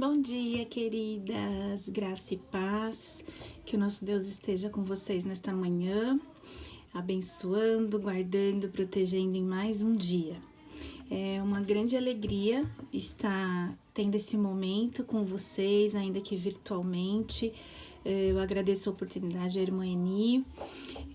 Bom dia, queridas, graça e paz, que o nosso Deus esteja com vocês nesta manhã, abençoando, guardando, protegendo em mais um dia. É uma grande alegria estar tendo esse momento com vocês, ainda que virtualmente. Eu agradeço a oportunidade à irmã Eni.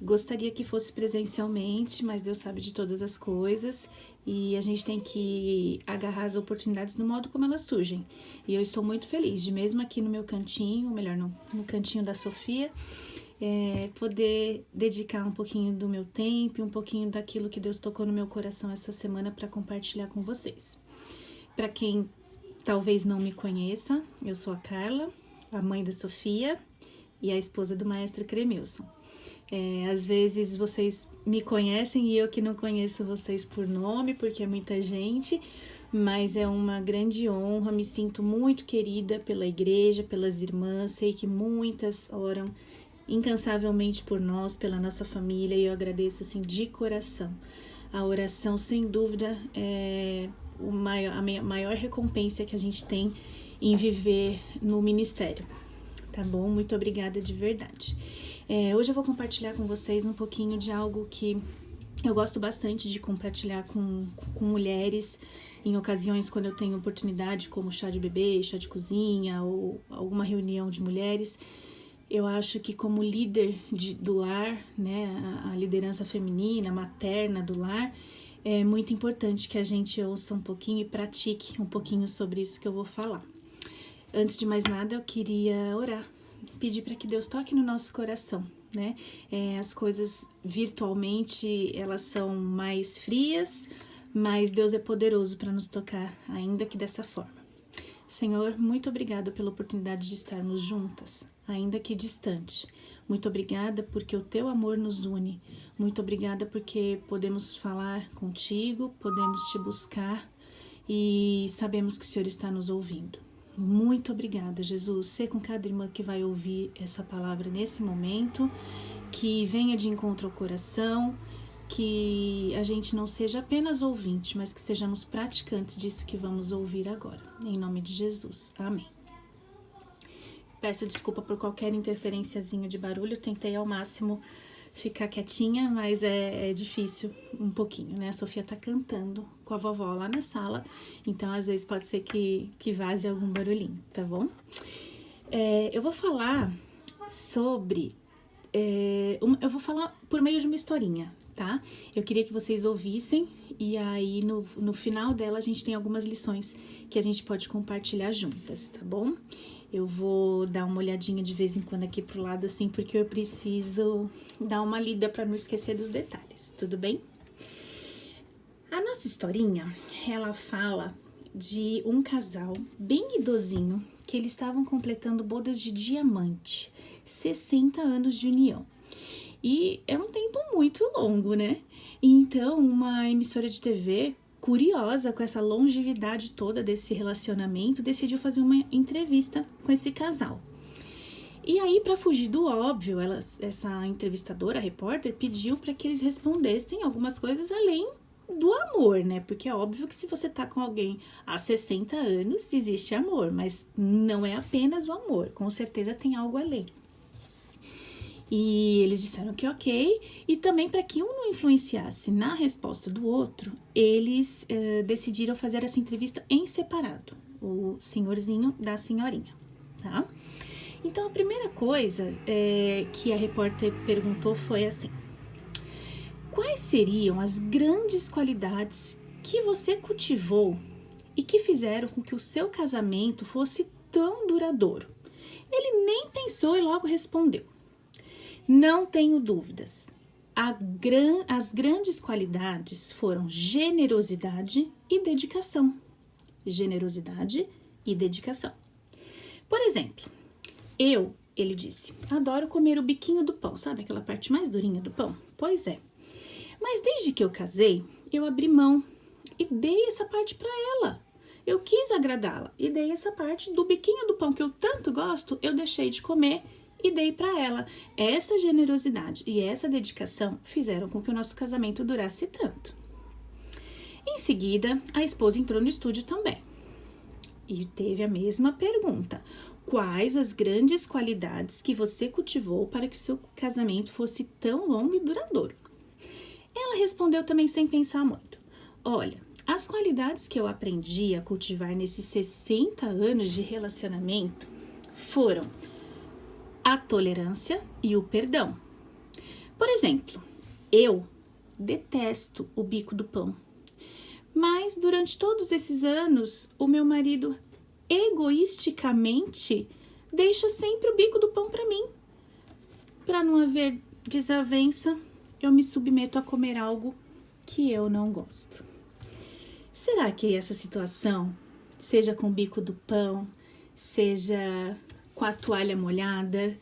Gostaria que fosse presencialmente, mas Deus sabe de todas as coisas e a gente tem que agarrar as oportunidades no modo como elas surgem. E eu estou muito feliz de, mesmo aqui no meu cantinho, ou melhor, no cantinho da Sofia, poder dedicar um pouquinho do meu tempo, um pouquinho daquilo que Deus tocou no meu coração essa semana para compartilhar com vocês. Para quem talvez não me conheça, eu sou a Carla, a mãe da Sofia e a esposa do maestro Cremilson. Às vezes vocês me conhecem e eu que não conheço vocês por nome, porque é muita gente, mas é uma grande honra, me sinto muito querida pela igreja, pelas irmãs, sei que muitas oram incansavelmente por nós, pela nossa família, e eu agradeço assim de coração. A oração, sem dúvida, é a maior recompensa que a gente tem em viver no ministério. Tá bom? Muito obrigada de verdade. Hoje eu vou compartilhar com vocês um pouquinho de algo que eu gosto bastante de compartilhar com mulheres em ocasiões quando eu tenho oportunidade, como chá de bebê, chá de cozinha ou alguma reunião de mulheres. Eu acho que como líder do lar, né, a liderança feminina, materna do lar, é muito importante que a gente ouça um pouquinho e pratique um pouquinho sobre isso que eu vou falar. Antes de mais nada, eu queria orar, pedir para que Deus toque no nosso coração, né? As coisas virtualmente, elas são mais frias, mas Deus é poderoso para nos tocar, ainda que dessa forma. Senhor, muito obrigada pela oportunidade de estarmos juntas, ainda que distante. Muito obrigada porque o teu amor nos une. Muito obrigada porque podemos falar contigo, podemos te buscar e sabemos que o Senhor está nos ouvindo. Muito obrigada, Jesus. Sê com cada irmã que vai ouvir essa palavra nesse momento, que venha de encontro ao coração, que a gente não seja apenas ouvinte, mas que sejamos praticantes disso que vamos ouvir agora. Em nome de Jesus. Amém. Peço desculpa por qualquer interferenciazinha de barulho, tentei ao máximo ficar quietinha, mas é difícil um pouquinho, né? A Sofia tá cantando com a vovó lá na sala, então às vezes pode ser que vaze algum barulhinho, tá bom? Eu vou falar sobre... eu vou falar por meio de uma historinha, tá? Eu queria que vocês ouvissem e aí no final dela a gente tem algumas lições que a gente pode compartilhar juntas, tá bom? Eu vou dar uma olhadinha de vez em quando aqui pro lado, assim, porque eu preciso dar uma lida para não esquecer dos detalhes, tudo bem? A nossa historinha, ela fala de um casal bem idosinho, que eles estavam completando bodas de diamante, 60 anos de união. E é um tempo muito longo, né? Então, uma emissora de TV, curiosa com essa longevidade toda desse relacionamento, decidiu fazer uma entrevista com esse casal. E aí, para fugir do óbvio, essa entrevistadora, a repórter, pediu para que eles respondessem algumas coisas além do amor, né? Porque é óbvio que se você tá com alguém há 60 anos, existe amor, mas não é apenas o amor, com certeza tem algo além. E eles disseram que ok, e também para que um não influenciasse na resposta do outro, eles decidiram fazer essa entrevista em separado, o senhorzinho da senhorinha, tá? Então a primeira coisa que a repórter perguntou foi assim: quais seriam as grandes qualidades que você cultivou e que fizeram com que o seu casamento fosse tão duradouro? Ele nem pensou e logo respondeu: não tenho dúvidas. As grandes qualidades foram generosidade e dedicação. Generosidade e dedicação. Por exemplo, ele disse, adoro comer o biquinho do pão, sabe aquela parte mais durinha do pão? Pois é. Mas desde que eu casei, eu abri mão e dei essa parte para ela. Eu quis agradá-la e dei essa parte do biquinho do pão que eu tanto gosto, eu deixei de comer e dei para ela. Essa generosidade e essa dedicação fizeram com que o nosso casamento durasse tanto. Em seguida, a esposa entrou no estúdio também. E teve a mesma pergunta: quais as grandes qualidades que você cultivou para que o seu casamento fosse tão longo e duradouro? Ela respondeu também sem pensar muito: olha, as qualidades que eu aprendi a cultivar nesses 60 anos de relacionamento foram a tolerância e o perdão. Por exemplo, eu detesto o bico do pão, mas durante todos esses anos, o meu marido egoisticamente deixa sempre o bico do pão para mim. Para não haver desavença, eu me submeto a comer algo que eu não gosto. Será que essa situação, seja com o bico do pão, seja com a toalha molhada,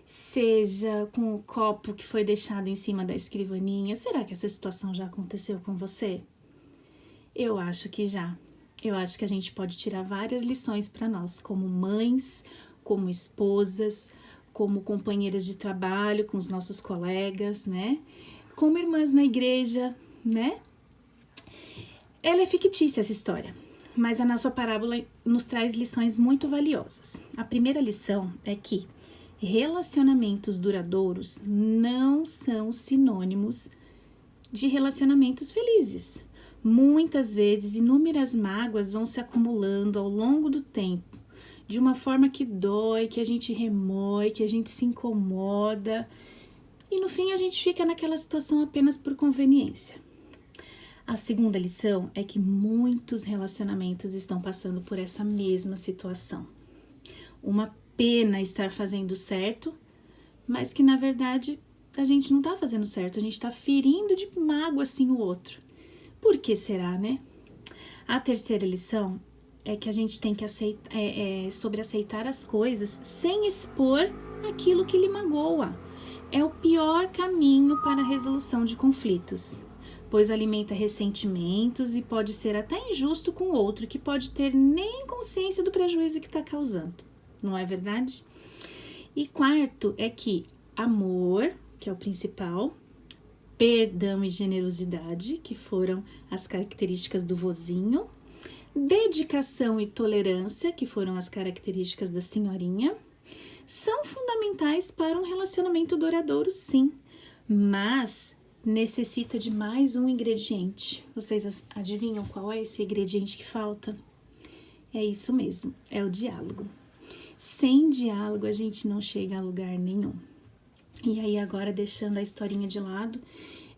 seja com o copo que foi deixado em cima da escrivaninha, será que essa situação já aconteceu com você? Eu acho que já. Eu acho que a gente pode tirar várias lições para nós, como mães, como esposas, como companheiras de trabalho com os nossos colegas, né? Como irmãs na igreja, né? Ela é fictícia, essa história, mas a nossa parábola nos traz lições muito valiosas. A primeira lição é que relacionamentos duradouros não são sinônimos de relacionamentos felizes. Muitas vezes, inúmeras mágoas vão se acumulando ao longo do tempo, de uma forma que dói, que a gente remoe, que a gente se incomoda, e no fim a gente fica naquela situação apenas por conveniência. A segunda lição é que muitos relacionamentos estão passando por essa mesma situação. Uma pena estar fazendo certo, mas que na verdade a gente não está fazendo certo, a gente está ferindo de mágoa assim o outro. Por que será, né? A terceira lição é que a gente tem que sobre aceitar as coisas sem expor aquilo que lhe magoa. É o pior caminho para a resolução de conflitos, pois alimenta ressentimentos e pode ser até injusto com o outro, que pode ter nem consciência do prejuízo que está causando. Não é verdade? E quarto é que amor, que é o principal, perdão e generosidade, que foram as características do vozinho, dedicação e tolerância, que foram as características da senhorinha, são fundamentais para um relacionamento duradouro, sim, mas necessita de mais um ingrediente. Vocês adivinham qual é esse ingrediente que falta? É isso mesmo, é o diálogo. Sem diálogo a gente não chega a lugar nenhum. E aí agora, deixando a historinha de lado,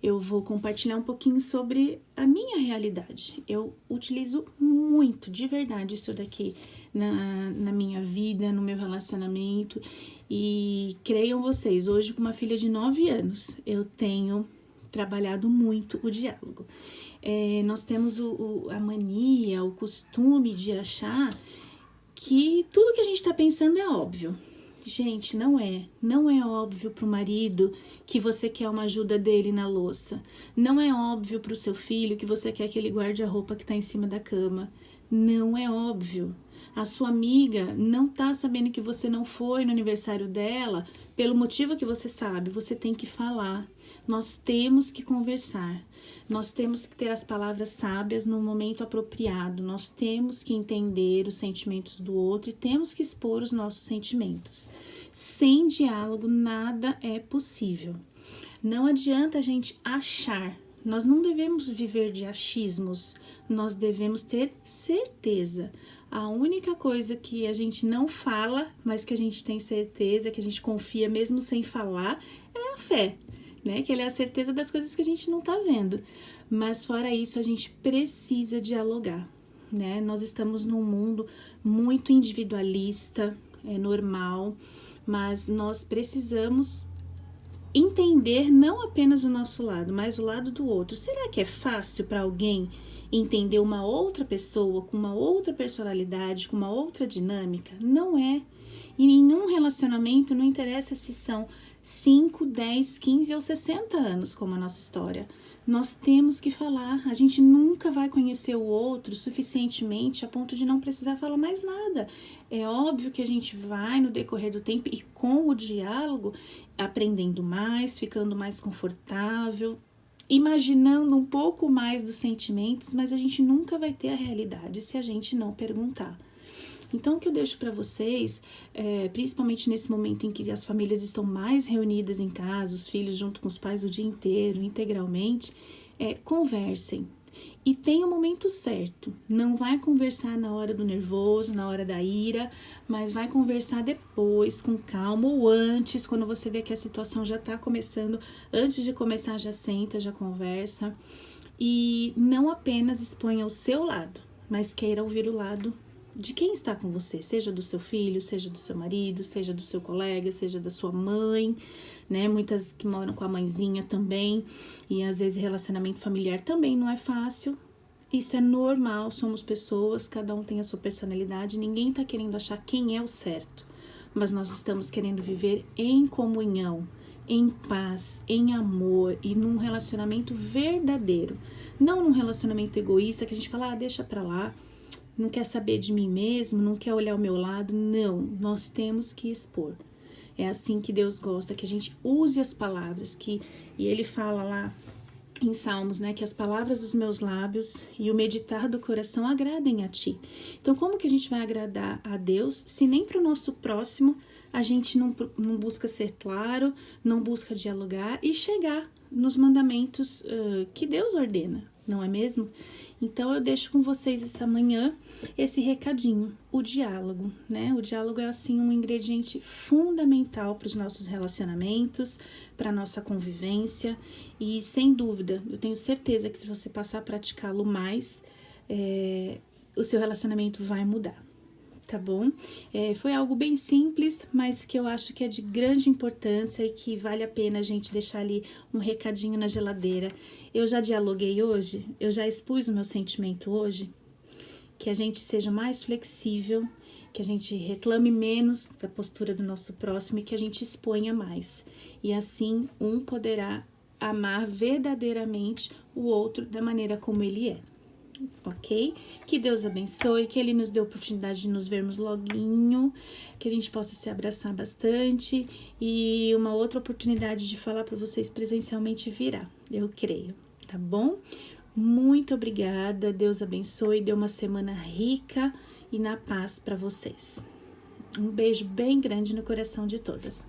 eu vou compartilhar um pouquinho sobre a minha realidade. Eu utilizo muito, de verdade, isso daqui na minha vida, no meu relacionamento. E creiam vocês, hoje com uma filha de 9 anos, eu tenho trabalhado muito o diálogo. Nós temos a mania, o costume de achar que tudo que a gente tá pensando é óbvio. Gente, não é óbvio pro marido que você quer uma ajuda dele na louça. Não é óbvio pro seu filho que você quer que ele guarde a roupa que tá em cima da cama. Não é óbvio. A sua amiga não tá sabendo que você não foi no aniversário dela pelo motivo que você sabe. Você tem que falar. Nós temos que conversar. Nós temos que ter as palavras sábias no momento apropriado. Nós temos que entender os sentimentos do outro e temos que expor os nossos sentimentos. Sem diálogo, nada é possível. Não adianta a gente achar. Nós não devemos viver de achismos. Nós devemos ter certeza. A única coisa que a gente não fala, mas que a gente tem certeza, que a gente confia mesmo sem falar, é a fé, né? Que ela é a certeza das coisas que a gente não tá vendo. Mas fora isso, a gente precisa dialogar, né? Nós estamos num mundo muito individualista, é normal, mas nós precisamos entender não apenas o nosso lado, mas o lado do outro. Será que é fácil para alguém entender uma outra pessoa com uma outra personalidade, com uma outra dinâmica? Não é. E nenhum relacionamento, não interessa se são 5, 10, 15 ou 60 anos, como a nossa história. Nós temos que falar. A gente nunca vai conhecer o outro suficientemente a ponto de não precisar falar mais nada. É óbvio que a gente vai, no decorrer do tempo e com o diálogo, aprendendo mais, ficando mais confortável, imaginando um pouco mais dos sentimentos, mas a gente nunca vai ter a realidade se a gente não perguntar. Então, o que eu deixo para vocês, principalmente nesse momento em que as famílias estão mais reunidas em casa, os filhos junto com os pais o dia inteiro, integralmente, conversem. E tem o momento certo, não vai conversar na hora do nervoso, na hora da ira, mas vai conversar depois, com calma, ou antes, quando você vê que a situação já tá começando, antes de começar já senta, já conversa, e não apenas exponha o seu lado, mas queira ouvir o lado de quem está com você, seja do seu filho, seja do seu marido, seja do seu colega, seja da sua mãe, né? Muitas que moram com a mãezinha também, e às vezes relacionamento familiar também não é fácil. Isso é normal, somos pessoas, cada um tem a sua personalidade, ninguém tá querendo achar quem é o certo, mas nós estamos querendo viver em comunhão, em paz, em amor e num relacionamento verdadeiro, não num relacionamento egoísta que a gente fala, deixa pra lá, não quer saber de mim mesmo, não quer olhar o meu lado. Não, nós temos que expor. É assim que Deus gosta, que a gente use as palavras, e ele fala lá em Salmos, né, que as palavras dos meus lábios e o meditar do coração agradem a ti. Então, como que a gente vai agradar a Deus se nem para o nosso próximo a gente não busca ser claro, não busca dialogar e chegar nos mandamentos que Deus ordena, não é mesmo? Então, eu deixo com vocês essa manhã esse recadinho, o diálogo, né? O diálogo é, assim, um ingrediente fundamental para os nossos relacionamentos, para a nossa convivência e, sem dúvida, eu tenho certeza que se você passar a praticá-lo mais, o seu relacionamento vai mudar. Tá bom? Foi algo bem simples, mas que eu acho que é de grande importância e que vale a pena a gente deixar ali um recadinho na geladeira. Eu já dialoguei hoje, eu já expus o meu sentimento hoje, que a gente seja mais flexível, que a gente reclame menos da postura do nosso próximo e que a gente exponha mais. E assim, um poderá amar verdadeiramente o outro da maneira como ele é. Ok? Que Deus abençoe, que Ele nos dê a oportunidade de nos vermos loguinho, que a gente possa se abraçar bastante e uma outra oportunidade de falar para vocês presencialmente virá, eu creio, tá bom? Muito obrigada, Deus abençoe, dê uma semana rica e na paz para vocês. Um beijo bem grande no coração de todas.